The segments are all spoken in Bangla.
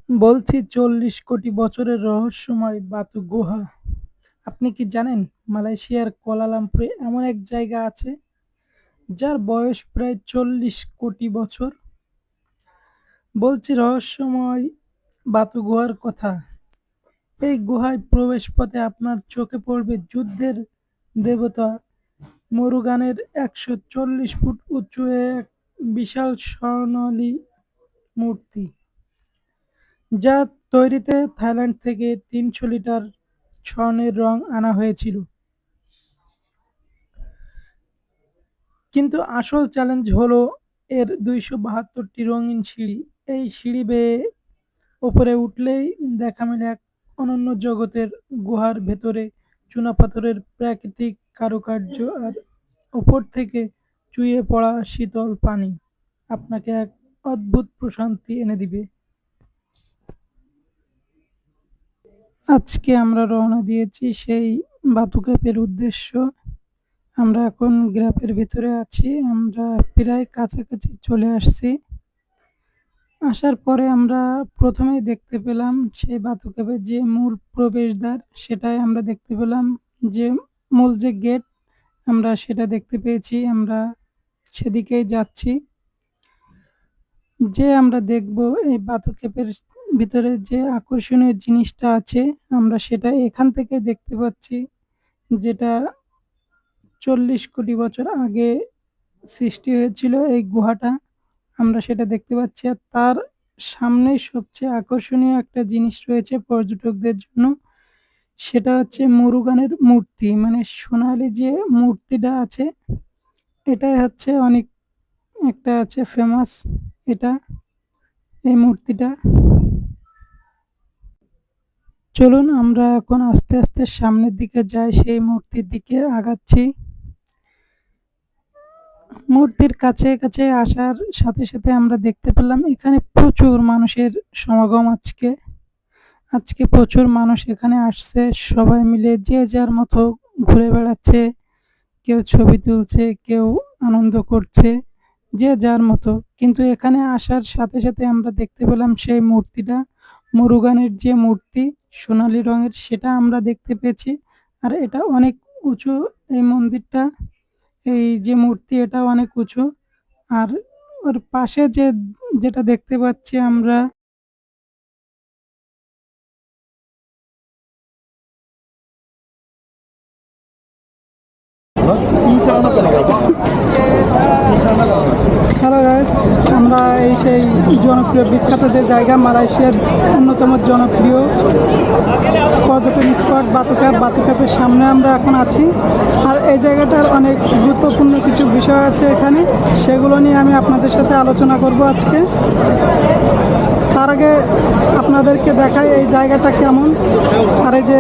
বলছি ৪০ কোটি বছরের রহস্যময় বাতু গুহা। আপনি কি জানেন মালয়েশিয়ার কুয়ালালামপুরে এমন এক জায়গা আছে যার বয়স প্রায় ৪০ কোটি বছর? বলছি রহস্যময় বাতু গুহার কথা। এই গুহায় প্রবেশপথে আপনার চোখে পড়বে যুদ্ধের দেবতা মুরুগানের ১৪০ ফুট উঁচু এক বিশাল স্বর্ণালী মূর্তি, যা তৈরিতে থাইল্যান্ড থেকে ৩০০ লিটার স্বর্ণের রং আনা হয়েছিল। কিন্তু আসল চ্যালেঞ্জ হলো এর ২৭২টি রঙিন সিঁড়ি। এই সিঁড়ি বেয়ে ওপরে উঠলেই দেখা মেলে এক অনন্য জগতের গুহার ভেতরে চুনাপাথরের প্রাকৃতিক কারুকার্য আর উপর থেকে চুইয়ে পড়া শীতল পানি আপনাকে এক অদ্ভুত প্রশান্তি এনে দিবে। আজকে আমরা রওনা দিয়েছি সেই বাতু ক্যাম্পের উদ্দেশ্য। আমরা এখন গ্রাফের ভিতরে আছি। আমরা প্রায় কাছাকাছি চলে আসছি। আসার পরে আমরা ১ম এই দেখতে পেলাম সেই বাতু ক্যাম্পের যে মূল প্রবেশদ্বার, সেটাই আমরা দেখতে পেলাম। যে মূল যে গেট, আমরা সেটা দেখতে পেয়েছি। আমরা সেদিকেই যাচ্ছি। আমরা দেখব এই বাতু ক্যাম্পের ভিতরে যে আকর্ষণীয় জিনিসটা আছে, আমরা সেটা এখান থেকে দেখতে পাচ্ছি। যেটা ৪০ কোটি বছর আগে সৃষ্টি হয়েছিল এই গুহাটা, আমরা সেটা দেখতে পাচ্ছি। আর তার সামনেই সবচেয়ে আকর্ষণীয় একটা জিনিস রয়েছে পর্যটকদের জন্য। সেটা হচ্ছে মুরুগানের মূর্তি, মানে সোনালী যে মূর্তিটা আছে, এটাই হচ্ছে অনেক একটা আছে ফেমাস, এটা এই মূর্তিটা। চলুন আমরা এখন আস্তে আস্তে সামনের দিকে যাই, সেই মূর্তির দিকে আগাচ্ছি। মূর্তির কাছে কাছে আসার সাথে সাথে আমরা দেখতে পেলাম এখানে প্রচুর মানুষের সমাগম। আজকে প্রচুর মানুষ এখানে আসছে, সবাই মিলে যে যার মতো ঘুরে বেড়াচ্ছে, কেউ ছবি তুলছে, কেউ আনন্দ করছে, যে যার মতো। কিন্তু এখানে আসার সাথে সাথে আমরা দেখতে পেলাম সেই মূর্তিটা, মুরুগানের যে মূর্তি সোনালী রঙের, সেটা আমরা দেখতে পেয়েছি। আর এটা অনেক উঁচু, এই মন্দিরটা, এই যে মূর্তি, এটা অনেক উঁচু। আর ওর পাশে যেটা দেখতে পাচ্ছি আমরা, হ্যালো গাইস, আমরা এই সেই জনপ্রিয় বিখ্যাত যে জায়গা, মালয়েশিয়ার অন্যতম জনপ্রিয় পর্যটন স্পট বাতু ক্যাম্পের সামনে আমরা এখন আছি। আর এই জায়গাটার অনেক গুরুত্বপূর্ণ কিছু বিষয় আছে এখানে, সেগুলো নিয়ে আমি আপনাদের সাথে আলোচনা করব আজকে। তার আগে আপনাদেরকে দেখাই এই জায়গাটা কেমন। আর এই যে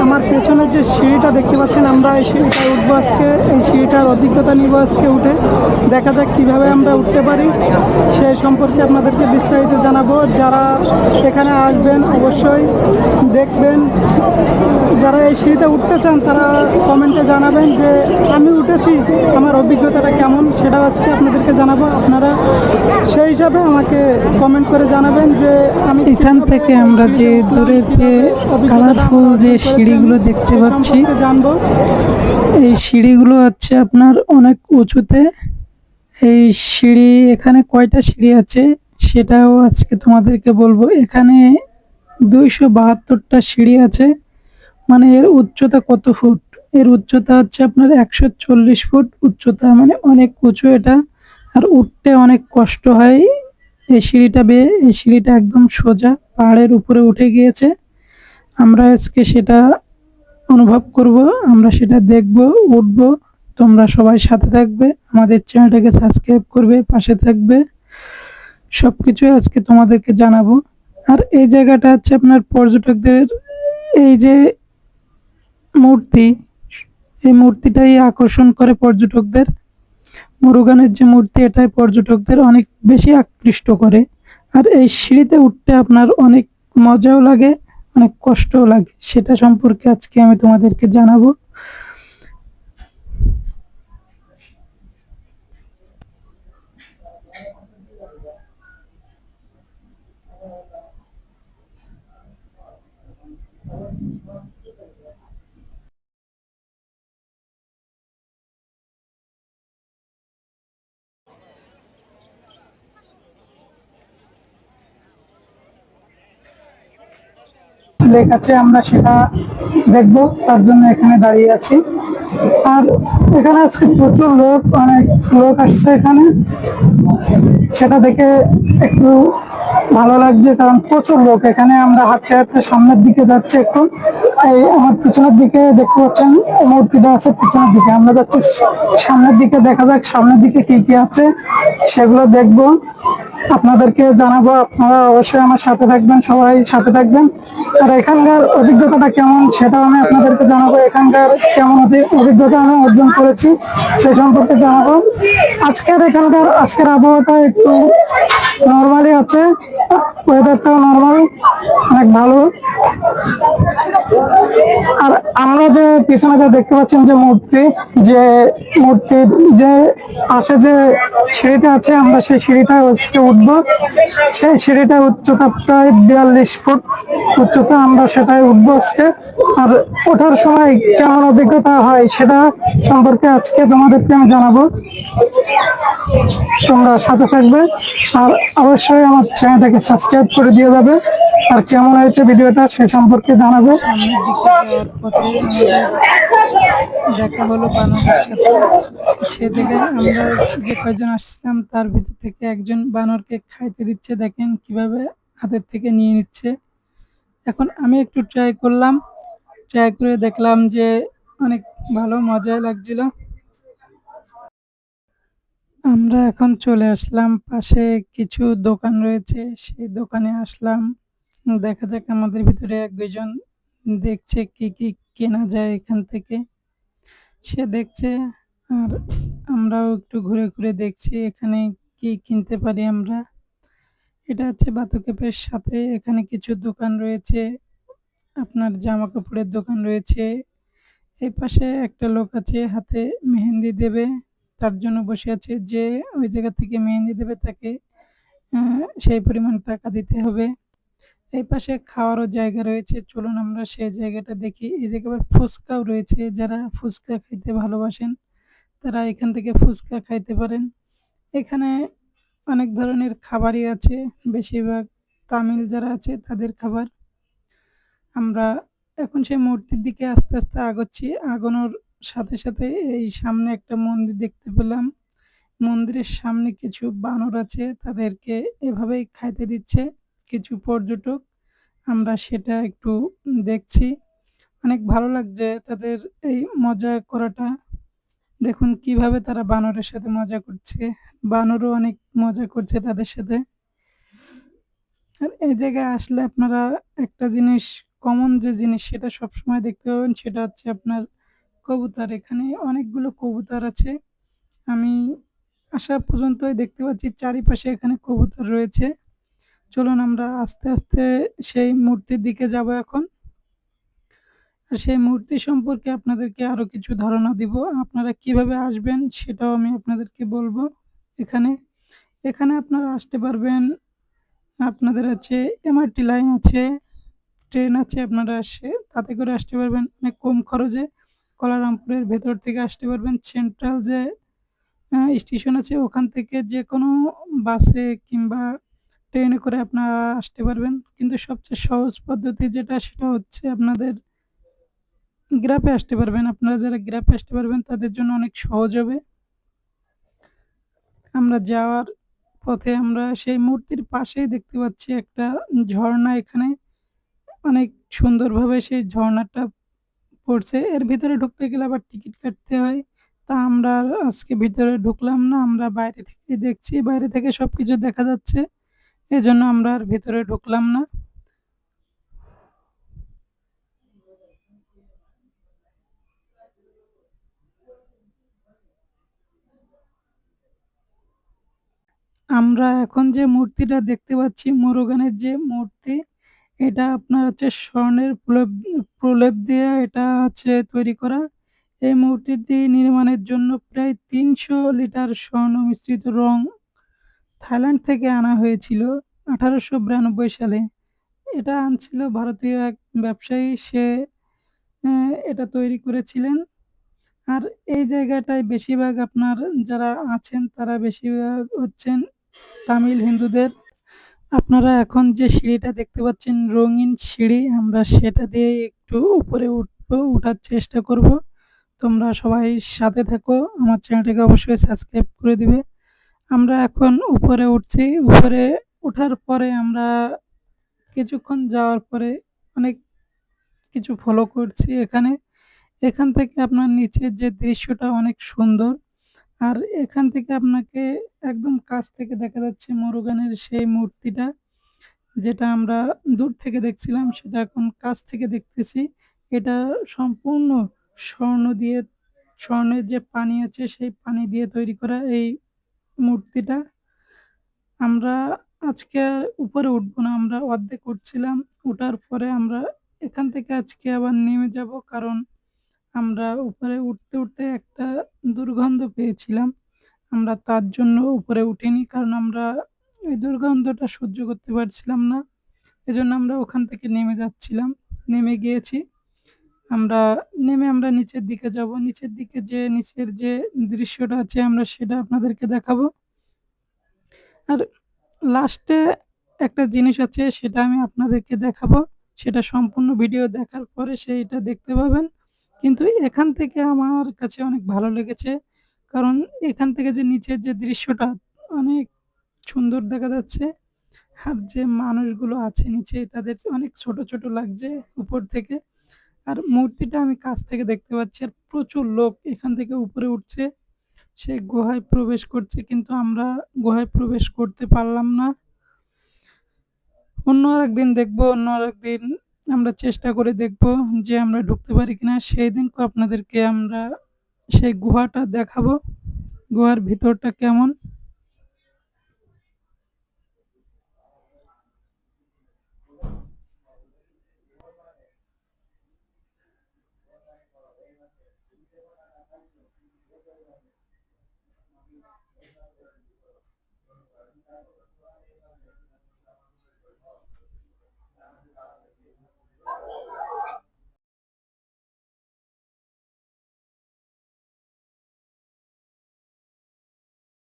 আমার পেছনের যে সিঁড়িটা দেখতে পাচ্ছেন, আমরা এই সিঁড়িটায় উঠবো আজকে। এই সিঁড়িটার অভিজ্ঞতা নিব আজকে উঠে, দেখা যাক কীভাবে আমরা উঠতে পারি, সেই সম্পর্কে আপনাদেরকে বিস্তারিত জানাবো। যারা এখানে আসবেন অবশ্যই দেখবেন। যারা এই সিঁড়িতে উঠতে চান তারা কমেন্টে জানাবেন যে আমি উঠেছি, আমার অভিজ্ঞতাটা কেমন, সেটাও আজকে আপনাদেরকে জানাবো। আপনারা সেই হিসাবে আমাকে কমেন্ট করে জানাবেন যে আমি এখান থেকে আমরা যে দূরের যে কালারফুল যে সিঁড়িগুলো দেখতে পাচ্ছি, জানবো। এই সিঁড়িগুলো হচ্ছে আপনার অনেক উঁচুতে। এই সিঁড়ি, এখানে কয়টা সিঁড়ি আছে সেটাও আজকে তোমাদেরকে বলবো। এখানে ২৭২টা সিঁড়ি আছে। মানে এর উচ্চতা কত ফুট? এর উচ্চতা হচ্ছে আপনার ১৪০ ফুট উচ্চতা, মানে অনেক উঁচু এটা। আর উঠতে অনেক কষ্ট হয় এই সিঁড়িটা বেয়ে। এই সিঁড়িটা একদম সোজা পাহাড়ের উপরে উঠে গিয়েছে। আমরা আজকে সেটা অনুভব করব, আমরা সেটা দেখব, উঠব। তোমরা সবাই সাথে থাকবে, আমাদের চ্যানেলটাকে সাবস্ক্রাইব করবে, পাশে থাকবে। সবকিছুই আজকে তোমাদেরকে জানাবো। আর এই জায়গাটা হচ্ছে আপনার পর্যটকদের, এই যে মূর্তি, এই মূর্তিটাই আকর্ষণ করে পর্যটকদের। মুরুগানের যে মূর্তি, এটাই পর্যটকদের অনেক বেশি আকৃষ্ট করে। আর এই সিঁড়িতে উঠতে আপনার অনেক মজাও লাগে, অনেক কষ্টও লাগে, সেটা সম্পর্কে আজকে আমি তোমাদেরকে জানাবো। লেক আছে, আমরা সেটা দেখবো, তার জন্য এখানে দাঁড়িয়ে আছি। আর এখানে আজকে প্রচুর লোক, অনেক লোক আসছে এখানে, সেটা দেখে একটু ভালো লাগছে, কারণ প্রচুর লোক এখানে। আমরা হাঁটতে হাঁটতে সামনের দিকে যাচ্ছি একটু, এই আমার পিছনের দিকে দেখতে পাচ্ছেন মূর্তিটা আছে পিছনের দিকে, আমরা যাচ্ছি সামনের দিকে। দেখা যাক সামনের দিকে কি কি আছে, সেগুলো দেখবো, আপনাদেরকে জানাবো। আপনারা অবশ্যই আমার সাথে থাকবেন, সবাই সাথে থাকবেন। আর এখানকার অভিজ্ঞতাটা কেমন সেটাও আমি আপনাদেরকে জানাবো। এখানকার কেমন অভিজ্ঞতা আমি অর্জন করেছি সেই সম্পর্কে জানাবো। আজকের আবহাওয়াটা একটু নর্মালি আছে, ওয়েদারটাও নর্মাল, অনেক ভালো। আর আমরা যে পিছনে যে দেখতে পাচ্ছেন যে মূর্তির যে পাশে যে সিঁড়িটা আছে, আমরা সেই সিঁড়িটা আজকে উঠবো। সেই সিঁড়িটা উচ্চতা প্রায় 42 ফুট উচ্চতা, আমরা সেটাই উঠবো আজকে। আর ওঠার সময় কেমন অভিজ্ঞতা হয় সেটা সম্পর্কে আজকে তোমাদেরকে আমি জানাবো, তোমরা সাথে থাকবে। আর অবশ্যই আমার চ্যানেলটাকে সাবস্ক্রাইব করে দিয়ে যাবে। আর কেমন হয়েছে ভিডিওটা সে সম্পর্কে জানাবে। সামনের দিকে যাওয়ার পথে আমাদের দেখা হলো বানরের সাথে। সে জায়গায় আমরা যে কয়জন আসছিলাম তার ভিতর থেকে একজন বানরকে খাইতে দিচ্ছে, দেখেন কিভাবে হাতের থেকে নিয়ে নিচ্ছে। এখন আমি একটু ট্রাই করলাম, ট্রাই করে দেখলাম যে অনেক ভালো, মজাই লাগছিল। আমরা এখন চলে আসলাম, পাশে কিছু দোকান রয়েছে, সেই দোকানে আসলাম। দেখা যাক, আমাদের ভিতরে এক দুইজন দেখছে কি কি কেনা যায় এখান থেকে। সে দেখছে আর আমরাও একটু ঘুরে ঘুরে দেখছি এখানে কি কিনতে পারি আমরা। এটা হচ্ছে বাতুকেপের সাথে, এখানে কিছু দোকান রয়েছে, আপনার জামা কাপড়ের দোকান রয়েছে। এই পাশে একটা লোক আছে, হাতে মেহেন্দি দেবে, তার জন্য বসে আছে। যে ওই জায়গা থেকে মেহেন্দি দেবে তাকে সেই পরিমাণ টাকা দিতে হবে। এই পাশে খাওয়ারও জায়গা রয়েছে, চলুন আমরা সেই জায়গাটা দেখি। এই জায়গায় ফুচকাও রয়েছে, যারা ফুচকা খাইতে ভালোবাসেন তারা এখান থেকে ফুচকা খাইতে পারেন। এখানে অনেক ধরনের খাবারই আছে, বেশিরভাগ তামিল যারা আছে তাদের খাবার। আমরা এখন সেই মূর্তির দিকে আস্তে আস্তে আগাচ্ছি, আগানোর সাথে সাথে এই সামনে একটা মন্দির দেখতে পেলাম। মন্দিরের সামনে কিছু বানর আছে, তাদেরকে এভাবেই খাইতে দিচ্ছে কিছু পর্যটক। আমরা সেটা একটু দেখছি, অনেক ভালো লাগছে তাদের এই মজা করাটা। দেখুন কিভাবে তারা বানরের সাথে মজা করছে, বানরও অনেক মজা করছে তাদের সাথে। আর এই জায়গায় আসলে আপনারা একটা জিনিস, কমন যে জিনিস সেটা সবসময় দেখতে পাবেন, সেটা হচ্ছে আপনার কবুতর। এখানে অনেকগুলো কবুতর আছে, আমি আসা পর্যন্তই দেখতে পাচ্ছি চারিপাশে এখানে কবুতর রয়েছে। চলুন আমরা আস্তে আস্তে সেই মূর্তির দিকে যাব এখন। আর সেই মূর্তি সম্পর্কে আপনাদেরকে আরো কিছু ধারণা দিব, আপনারা কিভাবে আসবেন সেটাও আমি আপনাদেরকে বলবো। এখানে এখানে আপনারা আসতে পারবেন, আপনাদের হচ্ছে এমআরটি লাইন আছে, ট্রেন আছে, আপনারা তাতে করে আসতে পারবেন অনেক কম খরচে। কলারামপুরের ভেতর থেকে আসতে পারবেন, সেন্ট্রাল যে স্টেশন আছে ওখান থেকে যে কোনো বাসে কিংবা ট্রেনে করে আপনারা আসতে পারবেন। কিন্তু সবচেয়ে সহজ পদ্ধতি যেটা, সেটা হচ্ছে আপনাদের গ্রাপে আসতে পারবেন। আপনারা যারা গ্রাপে আসতে পারবেন তাদের জন্য অনেক সহজ হবে। আমরা যাওয়ার পথে আমরা সেই মূর্তির পাশেই দেখতে পাচ্ছি একটা ঝর্ণা, এখানে অনেক সুন্দরভাবে সেই ঝর্ণাটা পড়ছে। এর ভিতরে ঢুকতে গেলে আবার টিকিট কাটতে হয়। তা আমরা আর আজকে ভিতরে ঢুকলাম না, আমরা বাইরে থেকেই দেখছি। বাইরে থেকে সবকিছু দেখা যাচ্ছে, এজন্য আমরা আর ভিতরে ঢুকলাম না। আমরা এখন যে মূর্তিটা দেখতে পাচ্ছি, মুরুগানের যে মূর্তি, এটা আপনার হচ্ছে স্বর্ণের প্রলেপ দিয়ে এটা হচ্ছে তৈরি করা। এই মূর্তিটি নির্মাণের জন্য প্রায় ৩০০ লিটার স্বর্ণ মিশ্রিত রং থাইল্যান্ড থেকে আনা হয়েছিল ১৮৯২ সালে। এটা আনছিল ভারতীয় এক ব্যবসায়ী, সে এটা তৈরি করেছিলেন। আর এই জায়গাটায় বেশিরভাগ আপনার যারা আছেন তারা বেশিরভাগ হচ্ছেন তামিল হিন্দুদের। আপনারা এখন যে সিঁড়িটা দেখতে পাচ্ছেন রঙিন সিঁড়ি, আমরা সেটা দিয়ে একটু উপরে উঠবো, উঠার চেষ্টা করব। তোমরা সবাই সাথে থাকো, আমার চ্যানেলটাকে অবশ্যই সাবস্ক্রাইব করে দিবে। আমরা এখন উপরে উঠছি, উপরে ওঠার পরে আমরা কিছুক্ষণ যাওয়ার পরে অনেক কিছু ফলো করছি এখানে। এখান থেকে আপনার নিচের যে দৃশ্যটা অনেক সুন্দর। আর এখান থেকে আপনাকে একদম কাছ থেকে দেখা যাচ্ছে মুরুগানের সেই মূর্তিটা, যেটা আমরা দূর থেকে দেখছিলাম সেটা এখন কাছ থেকে দেখতেছি। এটা সম্পূর্ণ স্বর্ণ দিয়ে, স্বর্ণের যে পানি আছে সেই পানি দিয়ে তৈরি করা এই মূর্তিটা। আমরা আজকে আর উপরে উঠবো না, আমরা অর্ধেক উঠছিলাম। উঠার পরে আমরা এখান থেকে আজকে আবার নেমে যাবো, কারণ আমরা উপরে উঠতে, উঠতে একটা দুর্গন্ধ পেয়েছিলাম। আমরা তার জন্য উপরে উঠিনি, কারণ আমরা ওই দুর্গন্ধটা সহ্য করতে পারছিলাম না। এজন্য আমরা ওখান থেকে নেমে যাচ্ছিলাম। নেমে গিয়েছি। আমরা নেমে আমরা নিচের দিকে যাবো। নিচের দিকে যেয়ে নিচের যে দৃশ্যটা আছে আমরা সেটা আপনাদেরকে দেখাবো। আর লাস্টে একটা জিনিস আছে সেটা আমি আপনাদেরকে দেখাবো। সেটা সম্পূর্ণ ভিডিও দেখার পরে সেইটা দেখতে পাবেন। কিন্তু এখান থেকে আমার কাছে অনেক ভালো লেগেছে। কারণ এখান থেকে যে নিচের যে দৃশ্যটা অনেক সুন্দর দেখা যাচ্ছে। আর যে মানুষগুলো আছে নিচে তাদের অনেক ছোট, ছোট লাগছে উপর থেকে। আর মূর্তিটা আমি কাছ থেকে দেখতে পাচ্ছি। আর প্রচুর লোক এখান থেকে উপরে উঠছে। সেই গুহায় প্রবেশ করছে, কিন্তু আমরা গুহায় প্রবেশ করতে পারলাম না। অন্য আরেকদিন দেখবো, অন্য আরেকদিন আমরা চেষ্টা করে দেখবো যে আমরা ঢুকতে পারি কিনা। সেইদিনকে আপনাদেরকে আমরা সেই গুহাটা দেখাবো। গুহার ভিতরটা কেমন।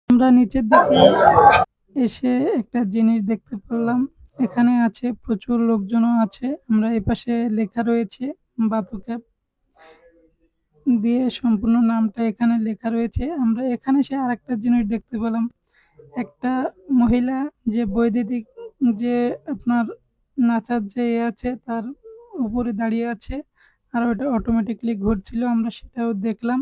আমরা নিচের দিকে এসে একটা জিনিস দেখতে পেলাম। এখানে আছে প্রচুর লোকজনও আছে। আমরা এপাশে লেখা রয়েছে বাতুক্যাপ দিয়ে সম্পূর্ণ নামটা এখানে লেখা রয়েছে। আমরা এখানে এসে আরেকটা জিনিস দেখতে পেলাম। একটা মহিলা যে বৈদ্যুতিক যে আপনার নাচার যে আছে তার উপরে দাঁড়িয়ে আছে। আর ওটা অটোমেটিক্যালি ঘুরছিল, আমরা সেটাও দেখলাম।